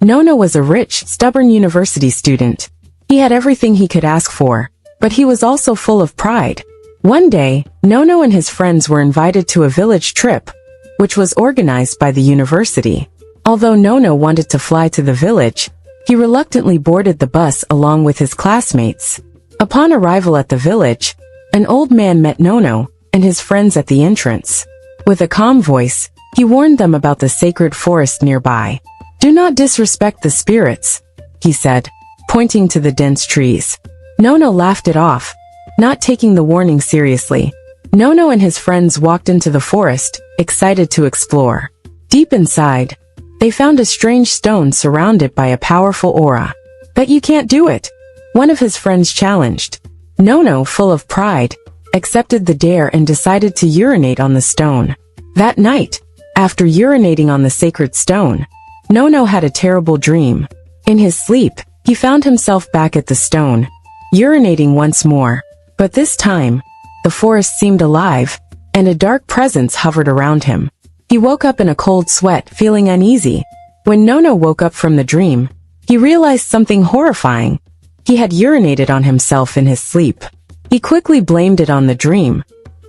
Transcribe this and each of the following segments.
Nono was a rich, stubborn university student. He had everything he could ask for, but he was also full of pride. One day, Nono and his friends were invited to a village trip, which was organized by the university. Although Nono wanted to fly to the village, he reluctantly boarded the bus along with his classmates. Upon arrival at the village, an old man met Nono and his friends at the entrance. With a calm voice, he warned them about the sacred forest nearby. "Do not disrespect the spirits," he said, pointing to the dense trees. Nono laughed it off, not taking the warning seriously. Nono and his friends walked into the forest, excited to explore. Deep inside, they found a strange stone surrounded by a powerful aura. "Bet you can't do it," one of his friends challenged. Nono, full of pride, accepted the dare and decided to urinate on the stone. That night, after urinating on the sacred stone, Nono had a terrible dream. In his sleep, he found himself back at the stone, urinating once more. But this time, the forest seemed alive, and a dark presence hovered around him. He woke up in a cold sweat, feeling uneasy. When Nono woke up from the dream, he realized something horrifying. He had urinated on himself in his sleep. He quickly blamed it on the dream,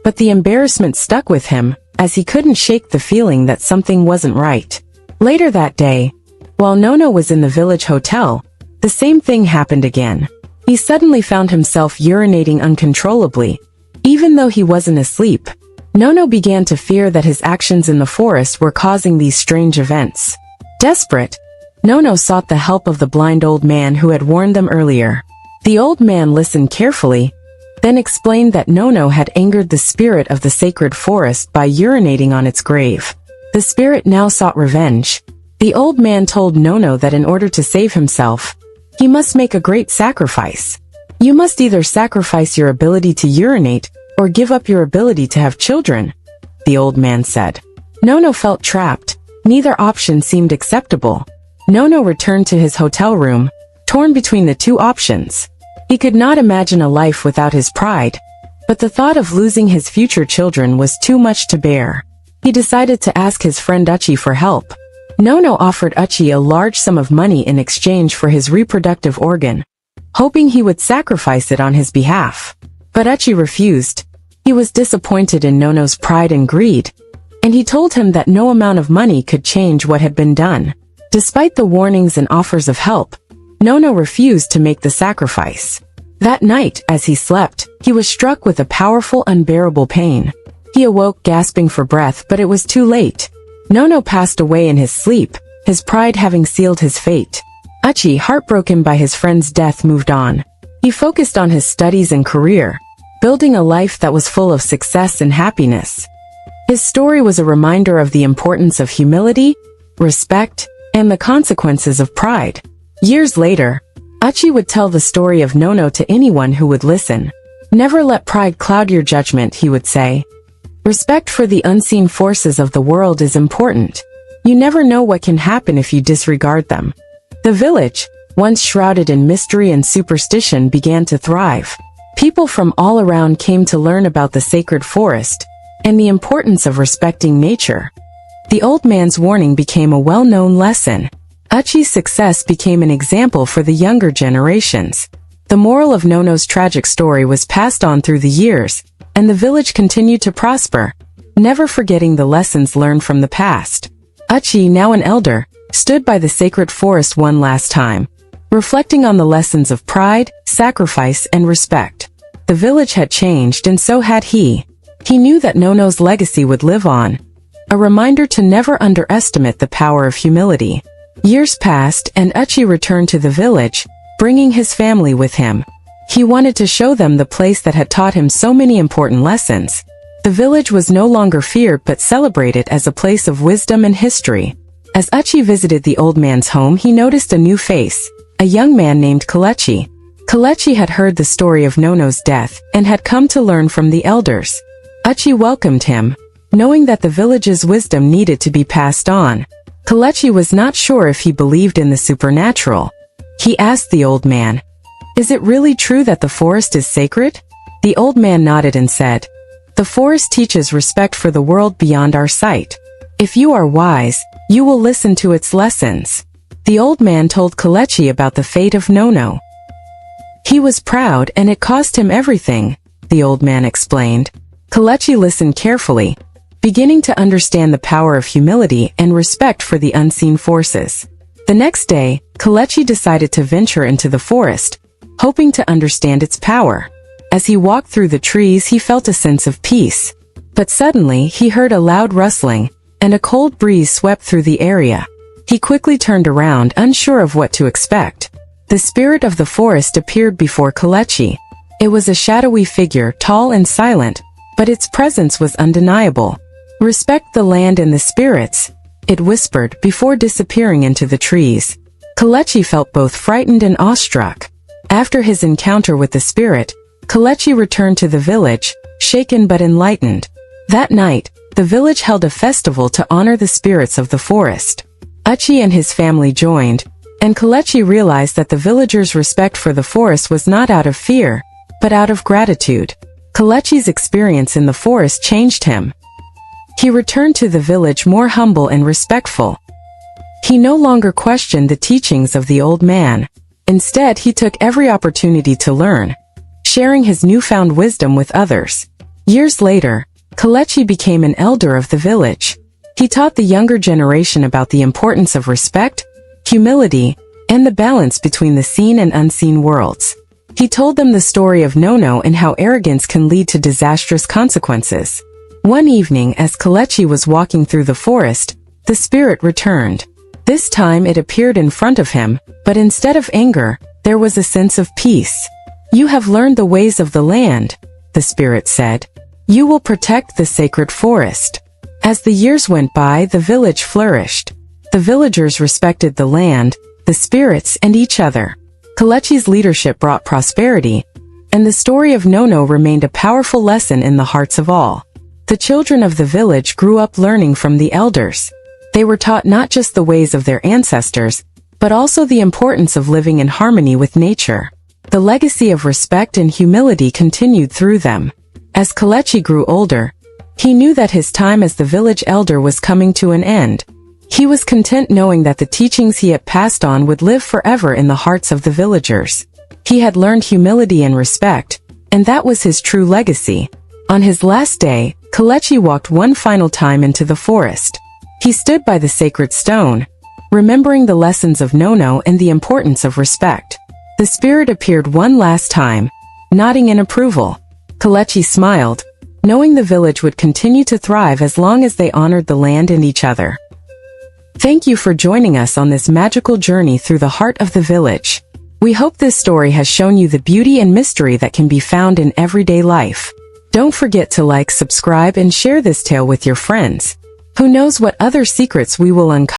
but the embarrassment stuck with him, as he couldn't shake the feeling that something wasn't right. Later that day, while Nono was in the village hotel, the same thing happened again. He suddenly found himself urinating uncontrollably. Even though he wasn't asleep, Nono began to fear that his actions in the forest were causing these strange events. Desperate, Nono sought the help of the blind old man who had warned them earlier. The old man listened carefully, then explained that Nono had angered the spirit of the sacred forest by urinating on its grave. The spirit now sought revenge. The old man told Nono that in order to save himself, he must make a great sacrifice. "You must either sacrifice your ability to urinate, or give up your ability to have children," the old man said. Nono felt trapped. Neither option seemed acceptable. Nono returned to his hotel room, torn between the two options. He could not imagine a life without his pride, but the thought of losing his future children was too much to bear. He decided to ask his friend Uchi for help. Nono offered Uchi a large sum of money in exchange for his reproductive organ, hoping he would sacrifice it on his behalf. But Uchi refused. He was disappointed in Nono's pride and greed, and he told him that no amount of money could change what had been done. Despite the warnings and offers of help, Nono refused to make the sacrifice. That night, as he slept, he was struck with a powerful, unbearable pain. He awoke gasping for breath, but it was too late. Nono passed away in his sleep, his pride having sealed his fate. Uchi, heartbroken by his friend's death, moved on. He focused on his studies and career, building a life that was full of success and happiness. His story was a reminder of the importance of humility, respect, and the consequences of pride. Years later, Uchi would tell the story of Nono to anyone who would listen. "Never let pride cloud your judgment," he would say. "Respect for the unseen forces of the world is important. You never know what can happen if you disregard them." The village, once shrouded in mystery and superstition, began to thrive. People from all around came to learn about the sacred forest and the importance of respecting nature. The old man's warning became a well-known lesson. Uchi's success became an example for the younger generations. The moral of Nono's tragic story was passed on through the years, and the village continued to prosper, never forgetting the lessons learned from the past. Uchi, now an elder, stood by the sacred forest one last time, reflecting on the lessons of pride, sacrifice, and respect. The village had changed, and so had he. He knew that Nono's legacy would live on, a reminder to never underestimate the power of humility. Years passed, and Uchi returned to the village, bringing his family with him. He wanted to show them the place that had taught him so many important lessons. The village was no longer feared but celebrated as a place of wisdom and history. As Uchi visited the old man's home, he noticed a new face, a young man named Kalechi. Kalechi had heard the story of Nono's death and had come to learn from the elders. Uchi welcomed him, knowing that the village's wisdom needed to be passed on. Kalechi was not sure if he believed in the supernatural. He asked the old man, "Is it really true that the forest is sacred?" The old man nodded and said, "The forest teaches respect for the world beyond our sight. If you are wise, you will listen to its lessons." The old man told Kelechi about the fate of Nono. He was proud and it cost him everything, the old man explained. Kelechi listened carefully, beginning to understand the power of humility and respect for the unseen forces. The next day, Kelechi decided to venture into the forest, hoping to understand its power. As he walked through the trees, he felt a sense of peace. But suddenly, he heard a loud rustling, and a cold breeze swept through the area. He quickly turned around, unsure of what to expect. The spirit of the forest appeared before Kelechi. It was a shadowy figure, tall and silent, but its presence was undeniable. "Respect the land and the spirits," it whispered before disappearing into the trees. Kelechi felt both frightened and awestruck. After his encounter with the spirit, Kelechi returned to the village, shaken but enlightened. That night, the village held a festival to honor the spirits of the forest. Uchi and his family joined, and Kelechi realized that the villagers' respect for the forest was not out of fear, but out of gratitude. Kelechi's experience in the forest changed him. He returned to the village more humble and respectful. He no longer questioned the teachings of the old man. Instead, he took every opportunity to learn, sharing his newfound wisdom with others. Years later, Kelechi became an elder of the village. He taught the younger generation about the importance of respect, humility, and the balance between the seen and unseen worlds. He told them the story of Nono and how arrogance can lead to disastrous consequences. One evening, as Kelechi was walking through the forest, the spirit returned. This time it appeared in front of him, but instead of anger, there was a sense of peace. "You have learned the ways of the land," the spirit said. "You will protect the sacred forest." As the years went by, the village flourished. The villagers respected the land, the spirits, and each other. Kelechi's leadership brought prosperity, and the story of Nono remained a powerful lesson in the hearts of all. The children of the village grew up learning from the elders. They were taught not just the ways of their ancestors, but also the importance of living in harmony with nature. The legacy of respect and humility continued through them. As Kelechi grew older, he knew that his time as the village elder was coming to an end. He was content knowing that the teachings he had passed on would live forever in the hearts of the villagers. He had learned humility and respect, and that was his true legacy. On his last day, Kelechi walked one final time into the forest. He stood by the sacred stone, remembering the lessons of Nono and the importance of respect. The spirit appeared one last time, nodding in approval. Kelechi smiled, knowing the village would continue to thrive as long as they honored the land and each other. Thank you for joining us on this magical journey through the heart of the village. We hope this story has shown you the beauty and mystery that can be found in everyday life. Don't forget to like, subscribe, and share this tale with your friends. Who knows what other secrets we will uncover